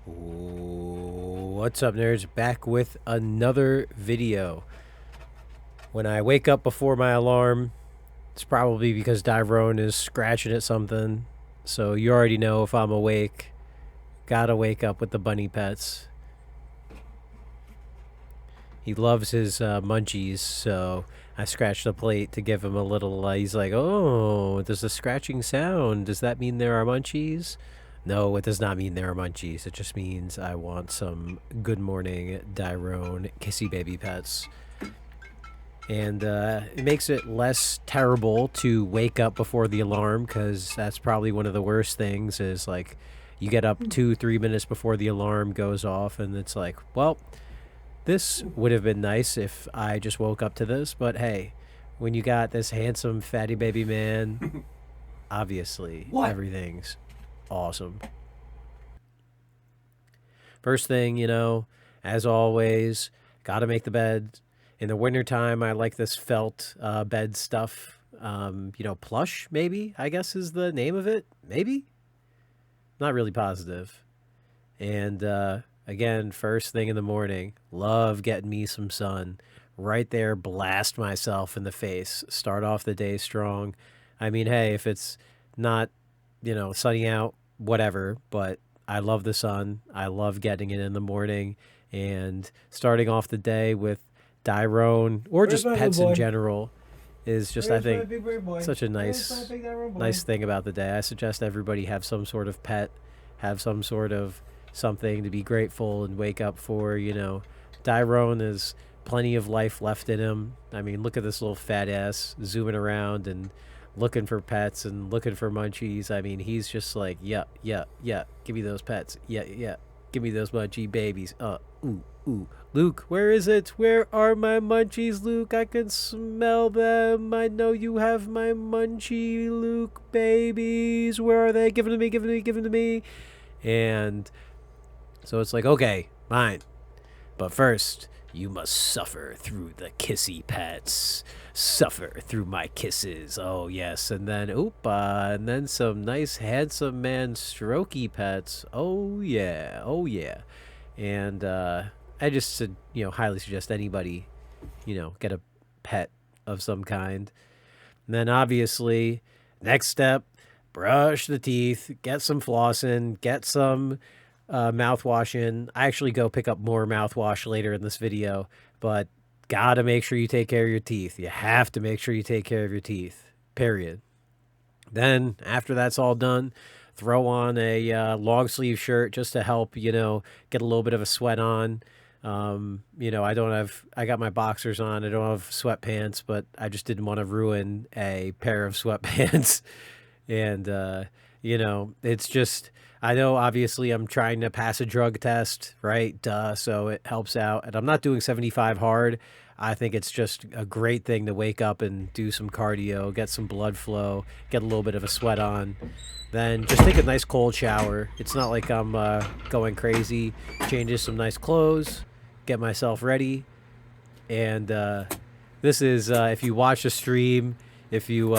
What's up, nerds? Back with another video. When I wake up before my alarm, it's probably because Tyrone is scratching at something. So you already know if I'm awake. Gotta wake up with the bunny pets. He loves his munchies, so I scratched the plate to give him a little. He's like, "Oh, there's a scratching sound. Does that mean there are munchies?" No, it does not mean there are munchies. It just means I want some good morning Tyrone kissy baby pets. And it makes it less terrible to wake up before the alarm, because that's probably one of the worst things is like you get up 2-3 minutes before the alarm goes off and it's like, well, this would have been nice if I just woke up to this, but hey, when you got this handsome fatty baby man, obviously everything's awesome. First thing, as always, gotta make the bed. In the wintertime, I like this felt bed stuff. Plush, maybe, I guess is the name of it. Maybe? Not really positive. And again, first thing in the morning, love getting me some sun. Right there, blast myself in the face. Start off the day strong. I mean, hey, if it's not, sunny out, whatever, but I love the sun. I love getting it in the morning and starting off the day with Tyrone or just pets in general is just, I think, such a nice thing about the day. I suggest everybody have some sort of pet, have some sort of something to be grateful and wake up for. Tyrone has plenty of life left in him. I mean, look at this little fat ass zooming around and looking for pets and looking for munchies. I mean, he's just like, yeah, give me those pets. Yeah, give me those munchie babies. Ooh. Luke, where is it? Where are my munchies, Luke? I can smell them. I know you have my munchie, Luke babies. Where are they? Give them to me. And so it's like, okay, fine. But first, you must suffer through the kissy pets. Suffer through my kisses. Oh, yes. And then some nice, handsome man strokey pets. Oh, yeah. And I just highly suggest anybody, get a pet of some kind. And then obviously, next step, brush the teeth, get some flossing, get some mouthwash in. I actually go pick up more mouthwash later in this video, but gotta make sure you take care of your teeth. You have to make sure you take care of your teeth, period. Then after that's all done, throw on a long sleeve shirt just to help, get a little bit of a sweat on. I got my boxers on. I don't have sweatpants, but I just didn't want to ruin a pair of sweatpants. And, it's just, I know obviously I'm trying to pass a drug test, right? Duh. So it helps out. And I'm not doing 75 hard. I think it's just a great thing to wake up and do some cardio, get some blood flow, get a little bit of a sweat on. Then just take a nice cold shower. It's not like I'm going crazy. Changes some nice clothes, get myself ready. And this is, if you watch the stream, if you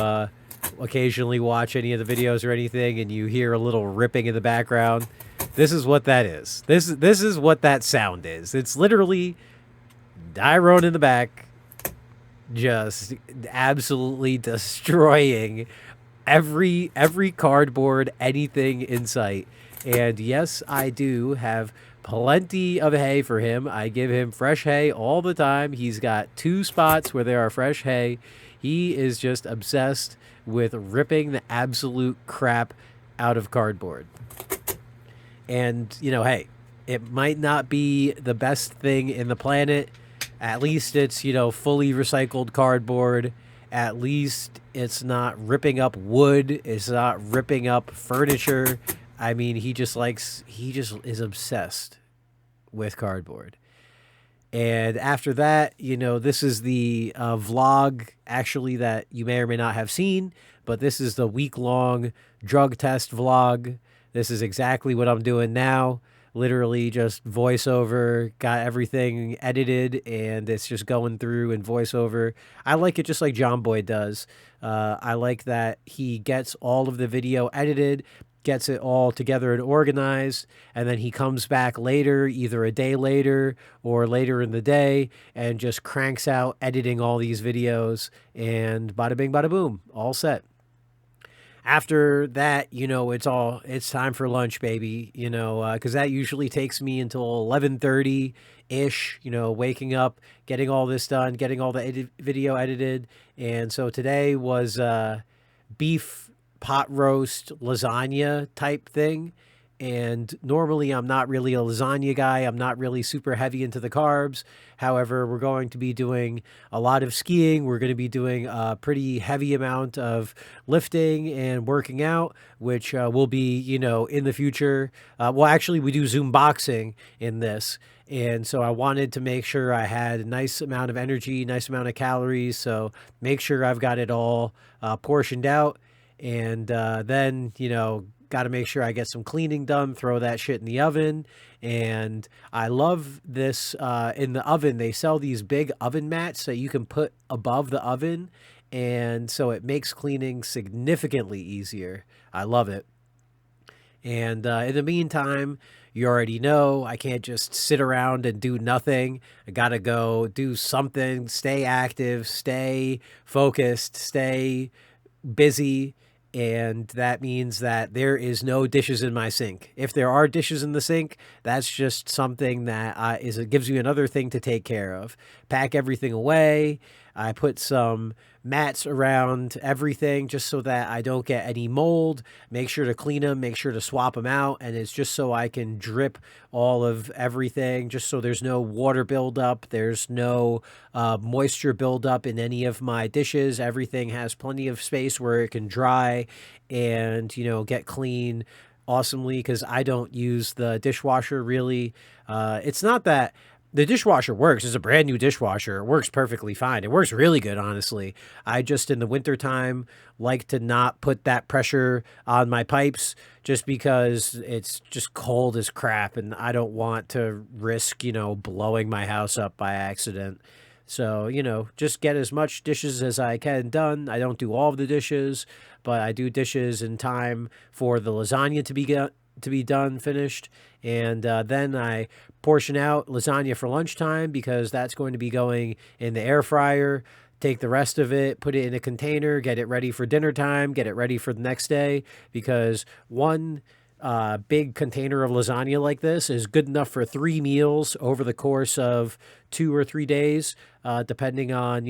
occasionally watch any of the videos or anything and you hear a little ripping in the background, this is what that is. This is what that sound is. It's literally Tyrone in the back just absolutely destroying every cardboard, anything in sight. And yes, I do have plenty of hay for him. I give him fresh hay all the time. He's got 2 spots where there are fresh hay. He is just obsessed with ripping the absolute crap out of cardboard. And, hey, it might not be the best thing in the planet. At least it's, fully recycled cardboard. At least it's not ripping up wood. It's not ripping up furniture. I mean, he just is obsessed with cardboard. And after that, this is the vlog, actually, that you may or may not have seen, but this is the week-long drug test vlog. This is exactly what I'm doing now. Literally just voiceover, got everything edited, and it's just going through in voiceover. I like it just like John Boy does. I like that he gets all of the video edited, gets it all together and organized, and then he comes back later, either a day later or later in the day, and just cranks out editing all these videos, and bada bing bada boom, all set. After that, it's time for lunch, baby, because that usually takes me until 11:30 ish, waking up, getting all this done, getting all the video edited. And so today was beef pot roast lasagna type thing. And normally I'm not really a lasagna guy. I'm not really super heavy into the carbs. However, we're going to be doing a lot of skiing. We're going to be doing a pretty heavy amount of lifting and working out, which will be, in the future. Well, actually, we do Zoom boxing in this. And so I wanted to make sure I had a nice amount of energy, nice amount of calories. So make sure I've got it all portioned out. And then, got to make sure I get some cleaning done, throw that shit in the oven. And I love this in the oven. They sell these big oven mats that you can put above the oven. And so it makes cleaning significantly easier. I love it. And in the meantime, you already know I can't just sit around and do nothing. I got to go do something, stay active, stay focused, stay busy. And that means that there is no dishes in my sink. If there are dishes in the sink, that's just something that it gives you another thing to take care of. Pack everything away. I put some mats around everything just so that I don't get any mold. Make sure to clean them, make sure to swap them out. And it's just so I can drip all of everything, just so there's no water buildup. There's no moisture buildup in any of my dishes. Everything has plenty of space where it can dry and, get clean awesomely, because I don't use the dishwasher really. It's not that the dishwasher works. It's a brand new dishwasher. It works perfectly fine. It works really good, honestly. I just, in the wintertime, like to not put that pressure on my pipes just because it's just cold as crap and I don't want to risk, blowing my house up by accident. So, just get as much dishes as I can done. I don't do all of the dishes, but I do dishes in time for the lasagna to be done, finished. And then I portion out lasagna for lunchtime because that's going to be going in the air fryer. Take the rest of it, put it in a container, get it ready for dinner time, get it ready for the next day, because one big container of lasagna like this is good enough for 3 meals over the course of 2 or 3 days, depending on,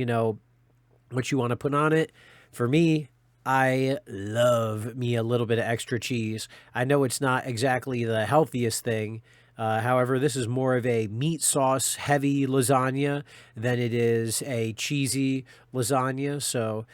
what you want to put on it. For me, I love me a little bit of extra cheese. I know it's not exactly the healthiest thing. However, this is more of a meat sauce heavy lasagna than it is a cheesy lasagna. So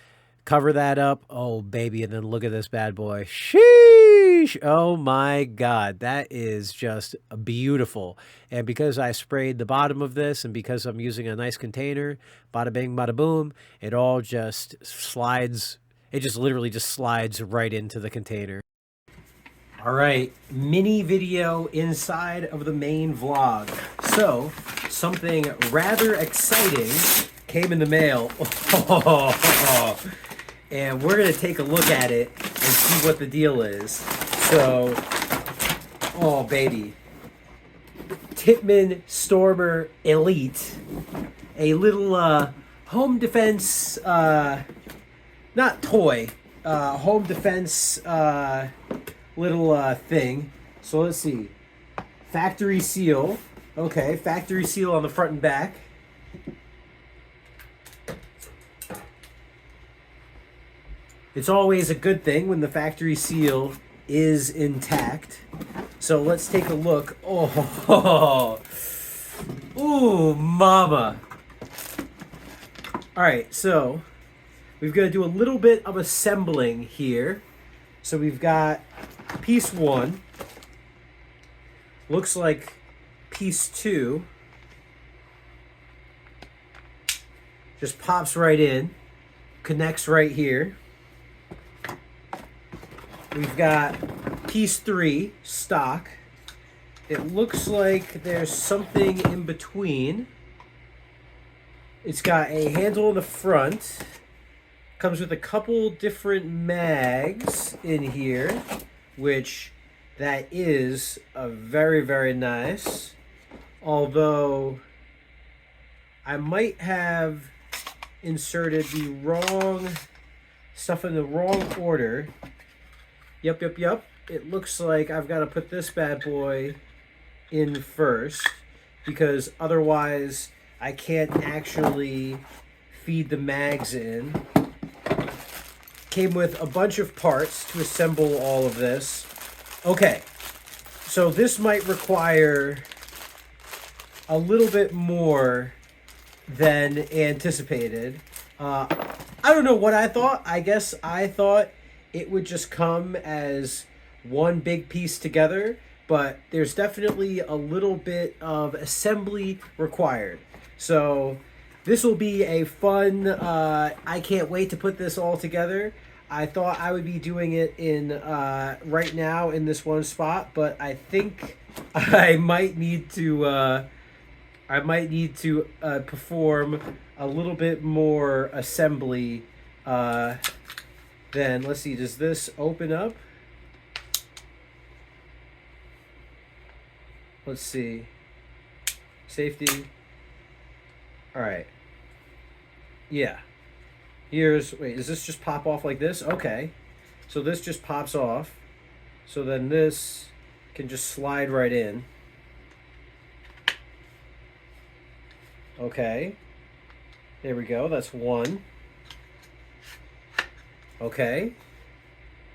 cover that up. Oh, baby. And then look at this bad boy. Sheesh. Oh, my God. That is just beautiful. And because I sprayed the bottom of this and because I'm using a nice container, bada bing, bada boom, it all just slides. It just literally just slides right into the container. All right, mini video inside of the main vlog. So, something rather exciting came in the mail. And we're gonna take a look at it and see what the deal is. So, oh baby. Tippmann Stormer Elite. A little home defense, not toy, home defense little thing. So let's see. Factory seal. Okay, factory seal on the front and back. It's always a good thing when the factory seal is intact. So let's take a look. Oh, ooh, mama. All right, so we've got to do a little bit of assembling here. So we've got piece 1. Looks like piece 2. Just pops right in. Connects right here. We've got piece 3, stock. It looks like there's something in between. It's got a handle in the front. Comes with a couple different mags in here. which that is a very, very nice. Although I might have inserted the wrong stuff in the wrong order. Yep. It looks like I've got to put this bad boy in first, because otherwise I can't actually feed the mags in. Came with a bunch of parts to assemble all of this. Okay, so this might require a little bit more than anticipated. I don't know what I thought. I guess I thought it would just come as one big piece together, but there's definitely a little bit of assembly required. So this will be a fun, I can't wait to put this all together. I thought I would be doing it in right now in this one spot, but I think I might need to perform a little bit more assembly. Then let's see, does this open up? Let's see. Safety. All right. Yeah. Wait, does this just pop off like this? Okay. So this just pops off. So then this can just slide right in. Okay. There we go. That's one. Okay.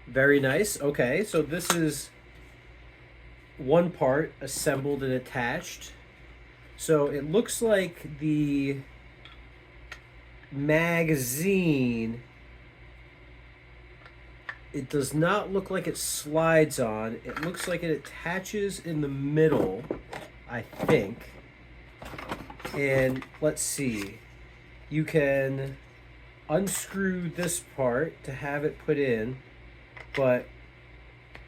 Very nice. Okay, so this is one part assembled and attached. So it looks like the magazine, it does not look like it slides on. It looks like it attaches in the middle, I think. And let's see. You can unscrew this part to have it put in, but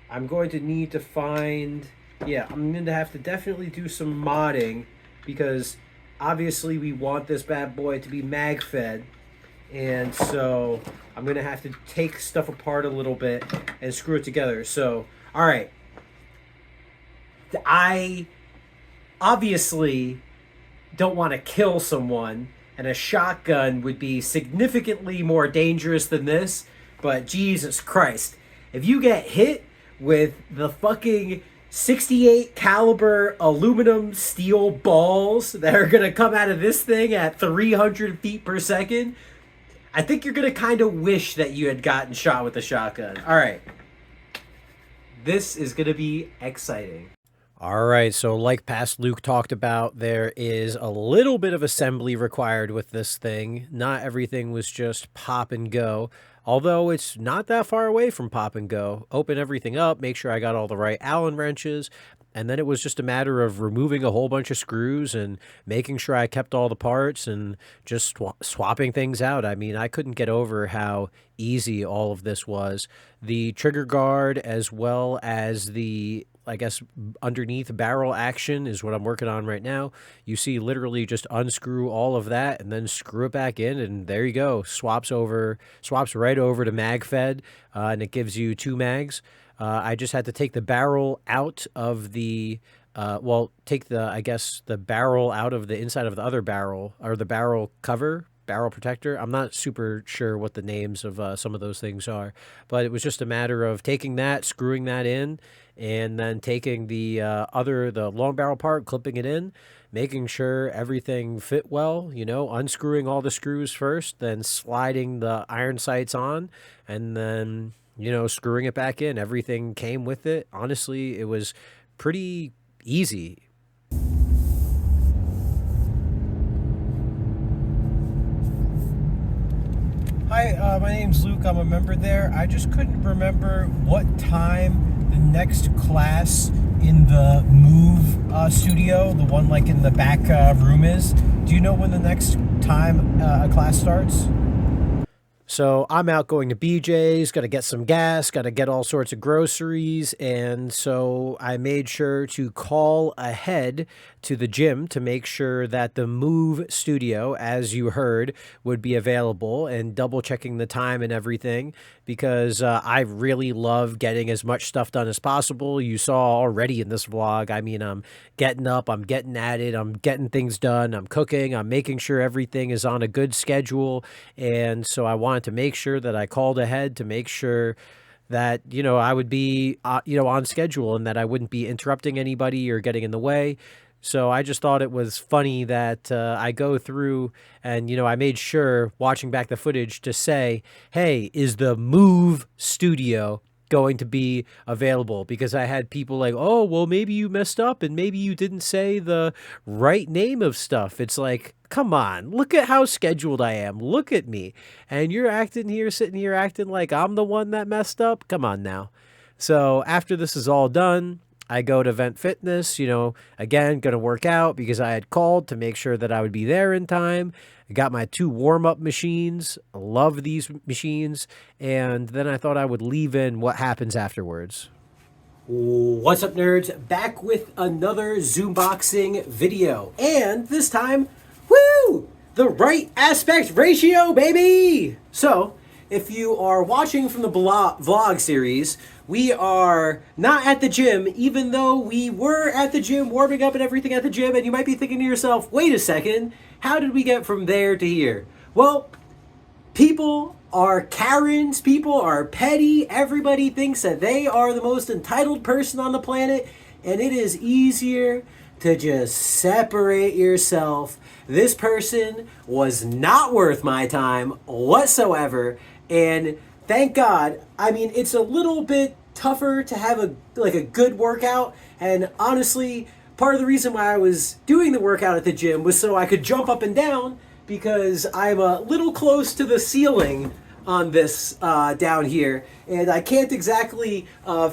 I'm going to need to find, I'm going to have to definitely do some modding, because obviously we want this bad boy to be mag fed, and so I'm going to have to take stuff apart a little bit and screw it together. So, all right. I obviously don't want to kill someone, and a shotgun would be significantly more dangerous than this, but Jesus Christ, if you get hit with the fucking 68 caliber aluminum steel balls that are going to come out of this thing at 300 feet per second, I think you're going to kind of wish that you had gotten shot with a shotgun. All right. This is going to be exciting. All right, so like past Luke talked about, there is a little bit of assembly required with this thing. Not everything was just pop and go, although it's not that far away from pop and go. Open everything up, make sure I got all the right Allen wrenches, and then it was just a matter of removing a whole bunch of screws and making sure I kept all the parts and just swapping things out. I mean, I couldn't get over how easy all of this was. The trigger guard, as well as the, I guess, underneath barrel action is what I'm working on right now. You see, literally just unscrew all of that and then screw it back in, and there you go. Swaps right over to mag fed, and it gives you 2 mags. I just had to take the barrel out of the, take the barrel out of the inside of the other barrel, or the barrel cover, barrel protector. I'm not super sure what the names of some of those things are, but it was just a matter of taking that, screwing that in, and then taking the long barrel part, clipping it in, making sure everything fit well, unscrewing all the screws first, then sliding the iron sights on, and then, screwing it back in. Everything came with it. Honestly, it was pretty easy. Hi, my name's Luke. I'm a member there. I just couldn't remember what time the next class in the Move studio, the one like in the back room, is. Do you know when the next time a class starts? So I'm out going to BJ's, got to get some gas, got to get all sorts of groceries. And so I made sure to call ahead to the gym to make sure that the Move Studio, as you heard, would be available, and double checking the time and everything, because I really love getting as much stuff done as possible. You saw already in this vlog, I mean, I'm getting up, I'm getting at it, I'm getting things done, I'm cooking, I'm making sure everything is on a good schedule. And so I wanted to make sure that I called ahead to make sure that, I would be, on schedule, and that I wouldn't be interrupting anybody or getting in the way. So I just thought it was funny that I go through and, I made sure watching back the footage to say, hey, is the Move Studio going to be available? Because I had people like, oh, well, maybe you messed up and maybe you didn't say the right name of stuff. It's like, come on, look at how scheduled I am. Look at me. And you're sitting here acting like I'm the one that messed up. Come on now. So after this is all done, I go to Vent Fitness, again, going to work out because I had called to make sure that I would be there in time. I got my 2 warm-up machines. I love these machines. And then I thought I would leave in what happens afterwards. What's up, nerds? Back with another Zoom boxing video. And this time, woo! The right aspect ratio, baby! So, if you are watching from the vlog series, we are not at the gym, even though we were at the gym, warming up and everything at the gym, and you might be thinking to yourself, wait a second, how did we get from there to here? Well, people are Karens, people are petty, everybody thinks that they are the most entitled person on the planet, and it is easier to just separate yourself. This person was not worth my time whatsoever, and thank God. I mean, it's a little bit tougher to have a good workout, and honestly, part of the reason why I was doing the workout at the gym was so I could jump up and down, because I'm a little close to the ceiling on this down here, and I can't exactly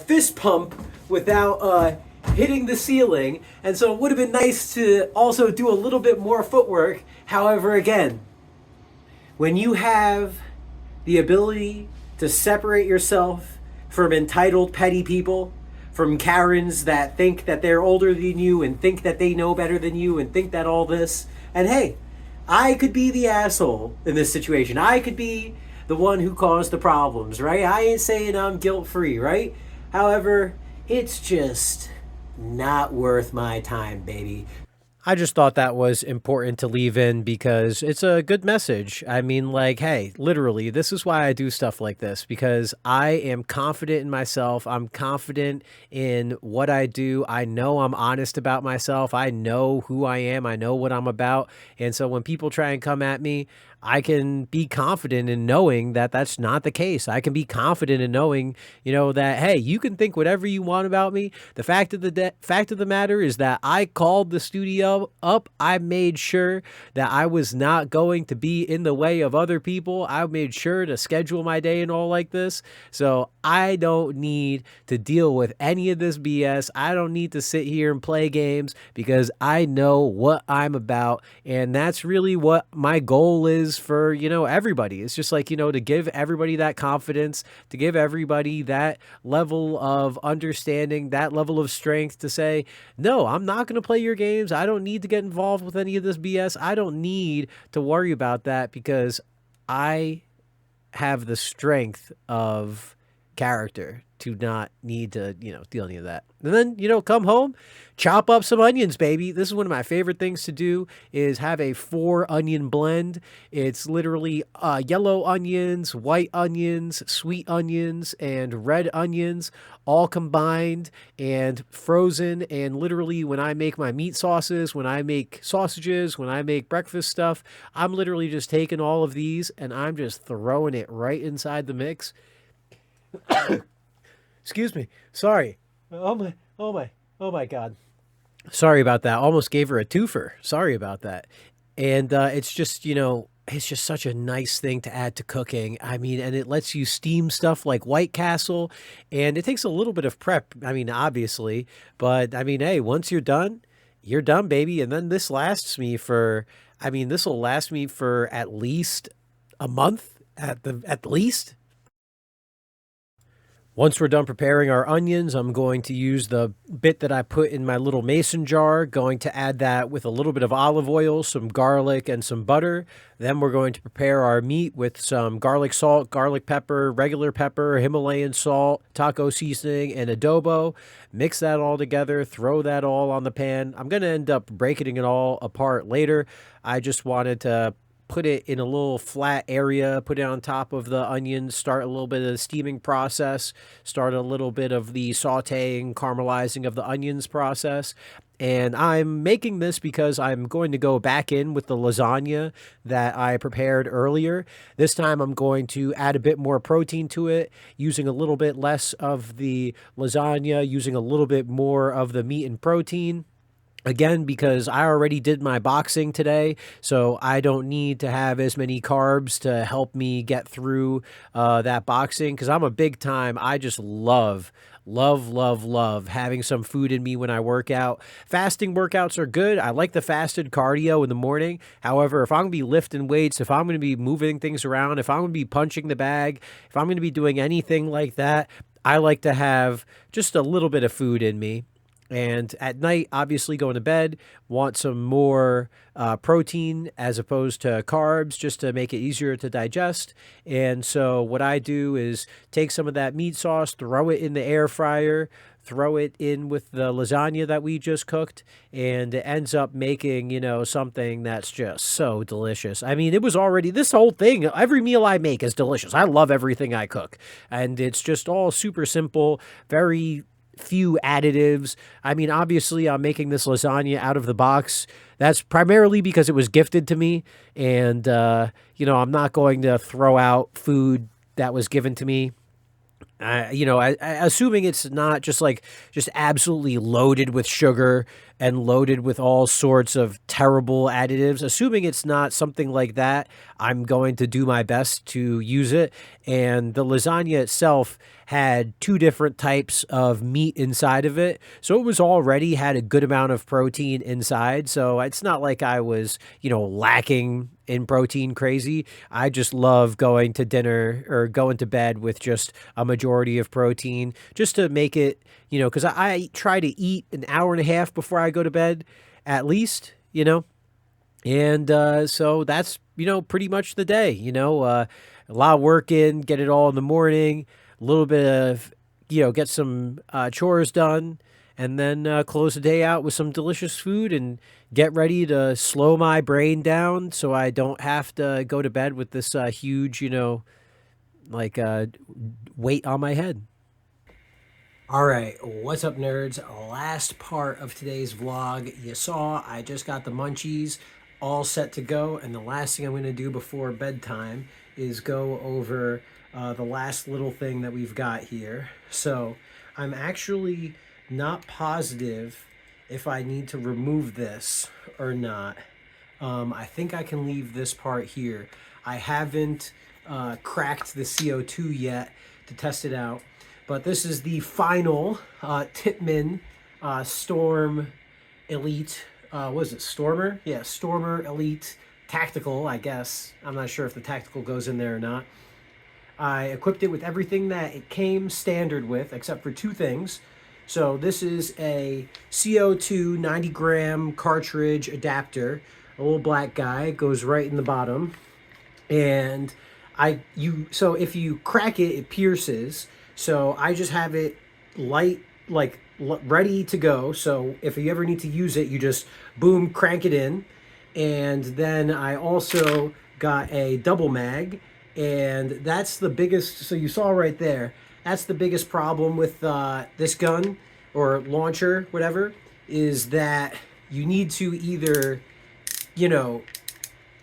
fist pump without hitting the ceiling, and so it would have been nice to also do a little bit more footwork. However, again, when you have the ability to separate yourself from entitled petty people, from Karens that think that they're older than you and think that they know better than you and think that all this, and hey, I could be the asshole in this situation. I could be the one who caused the problems, right? I ain't saying I'm guilt-free, right? However, it's just not worth my time, baby. I just thought that was important to leave in because it's a good message. I mean, like, hey, literally, this is why I do stuff like this, because I am confident in myself. I'm confident in what I do. I know I'm honest about myself. I know who I am. I know what I'm about. And so when people try and come at me, I can be confident in knowing that that's not the case. I can be confident in knowing, that, hey, you can think whatever you want about me. The fact of the matter is that I called the studio up. I made sure that I was not going to be in the way of other people. I made sure to schedule my day and all like this. So I don't need to deal with any of this BS. I don't need to sit here and play games because I know what I'm about. And that's really what my goal is for, everybody. It's just like, to give everybody that confidence, to give everybody that level of understanding, that level of strength to say, no, I'm not going to play your games. I don't need to get involved with any of this BS. I don't need to worry about that because I have the strength of character to not need to, deal any of that. And then, come home, chop up some onions, baby. This is one of my favorite things to do, is have a 4-onion blend. It's literally yellow onions, white onions, sweet onions, and red onions all combined and frozen. And literally when I make my meat sauces, when I make sausages, when I make breakfast stuff, I'm literally just taking all of these and I'm just throwing it right inside the mix. Excuse me. Sorry. Oh my God. Sorry about that. Almost gave her a twofer. Sorry about that. And it's just, it's just such a nice thing to add to cooking. I mean, and it lets you steam stuff like White Castle, and it takes a little bit of prep. I mean, obviously, but I mean, hey, once you're done, baby. And then this will last me for at least a month. at the least. Once we're done preparing our onions, I'm going to use the bit that I put in my little mason jar, going to add that with a little bit of olive oil, some garlic, and some butter. Then we're going to prepare our meat with some garlic salt, garlic pepper, regular pepper, Himalayan salt, taco seasoning, and adobo. Mix that all together, throw that all on the pan. I'm going to end up breaking it all apart later. I just wanted to put it in a little flat area, put it on top of the onions, start a little bit of the steaming process, start a little bit of the sauteing, caramelizing of the onions process. And I'm making this because I'm going to go back in with the lasagna that I prepared earlier. This time I'm going to add a bit more protein to it, using a little bit less of the lasagna, using a little bit more of the meat and protein. Again, because I already did my boxing today, so I don't need to have as many carbs to help me get through that boxing. Because I'm a big time, I just love having some food in me when I work out. Fasting workouts are good. I like the fasted cardio in the morning. However, if I'm going to be lifting weights, if I'm going to be moving things around, if I'm going to be punching the bag, if I'm going to be doing anything like that, I like to have just a little bit of food in me. And at night, obviously going to bed, want some more protein as opposed to carbs just to make it easier to digest. And so what I do is take some of that meat sauce, throw it in the air fryer, throw it in with the lasagna that we just cooked, and it ends up making, something that's just so delicious. I mean, it was already, this whole thing, every meal I make is delicious. I love everything I cook. And it's just all super simple, very few additives. I mean, obviously, I'm making this lasagna out of the box. That's primarily because it was gifted to me. And, I'm not going to throw out food that was given to me. Assuming it's not just absolutely loaded with sugar and loaded with all sorts of terrible additives, assuming it's not something like that, I'm going to do my best to use it. And the lasagna itself had two different types of meat inside of it. So it was already had a good amount of protein inside. So it's not like I was, lacking in protein crazy. I just love going to dinner or going to bed with just a majority of protein just to make it, because I try to eat an hour and a half before I go to bed at least, And so that's, pretty much the day, a lot of work in, get it all in the morning, a little bit of, get some chores done, and then close the day out with some delicious food and get ready to slow my brain down so I don't have to go to bed with this huge, like weight on my head. All right, what's up, nerds? Last part of today's vlog. You saw I just got the munchies all set to go, and the last thing I'm going to do before bedtime is go over the last little thing that we've got here. So I'm actually not positive if I need to remove this or not. I think I can leave this part here. I haven't cracked the CO2 yet to test it out. But this is the final Tippmann Storm Elite. Was it Stormer? Yeah, Stormer Elite Tactical, I guess. I'm not sure if the Tactical goes in there or not. I equipped it with everything that it came standard with, except for two things. So this is a CO2 90 gram cartridge adapter. A little black guy, goes right in the bottom. And so if you crack it, it pierces. So I just have it light, ready to go. So if you ever need to use it, you just boom, crank it in. And then I also got a double mag, and that's the biggest. So you saw right there, that's the biggest problem with this gun or launcher, whatever, is that you need to either,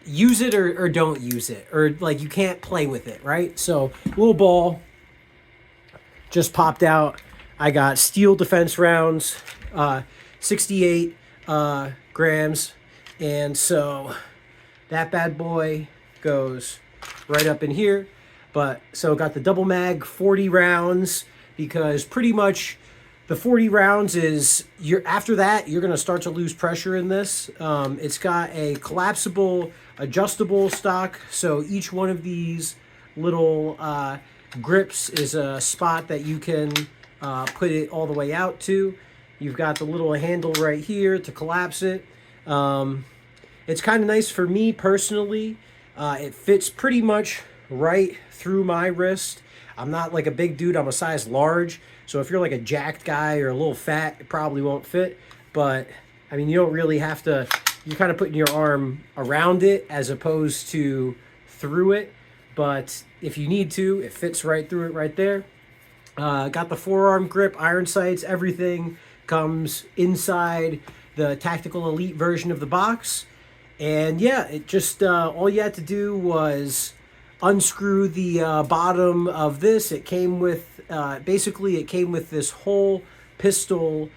use it or don't use it, or you can't play with it, right? So little ball just popped out. I got steel defense rounds, 68 grams. And so that bad boy goes right up in here. But so got the double mag, 40 rounds, because pretty much the 40 rounds is, after that, you're going to start to lose pressure in this. It's got a collapsible, adjustable stock. So each one of these little grips is a spot that you can put it all the way out to. You've got the little handle right here to collapse it. It's kind of nice for me personally. It fits pretty much right through my wrist. I'm not like a big dude, I'm a size large. So if you're like a jacked guy or a little fat, it probably won't fit. But I mean, you don't really have to, you're kind of putting your arm around it as opposed to through it. But if you need to, it fits right through it right there. Got the forearm grip, iron sights, everything comes inside the Tactical Elite version of the box. And yeah, it just, all you had to do was unscrew the bottom of this. It came with, basically it came with this whole pistol,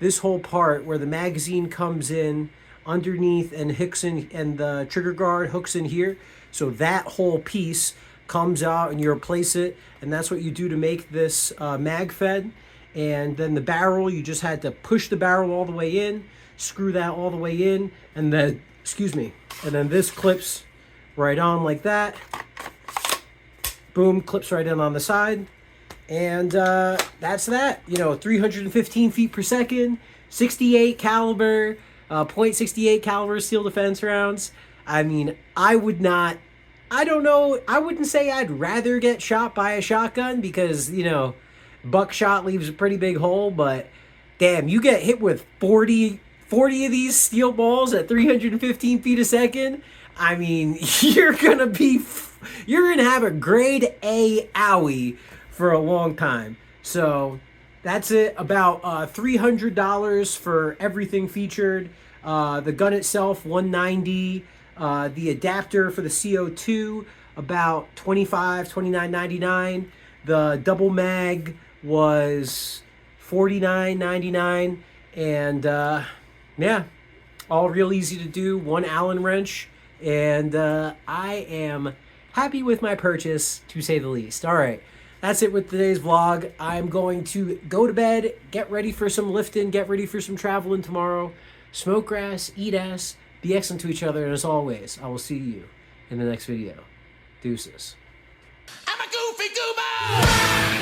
this whole part where the magazine comes in underneath and hooks in, and the trigger guard hooks in here. So that whole piece comes out and you replace it, and that's what you do to make this mag fed. And then the barrel, you just had to push the barrel all the way in, screw that all the way in, and then, excuse me, and then this clips right on like that. Boom, clips right in on the side. And that's that. You know, 315 feet per second, 68 caliber, .68 caliber steel defense rounds. I mean, I don't know, I wouldn't say I'd rather get shot by a shotgun because, you know, buckshot leaves a pretty big hole, but damn, you get hit with 40 of these steel balls at 315 feet a second. I mean, you're gonna have a grade A owie for a long time. So that's it. About $300 for everything featured. The gun itself, $190. The adapter for the CO2, about $29.99. The double mag was $49.99. And yeah, all real easy to do. One Allen wrench. And I am happy with my purchase, to say the least. All right, that's it with today's vlog. I'm going to go to bed, get ready for some lifting, get ready for some traveling tomorrow, smoke grass, eat ass, be excellent to each other, and as always, I will see you in the next video. Deuces. I'm a goofy goober!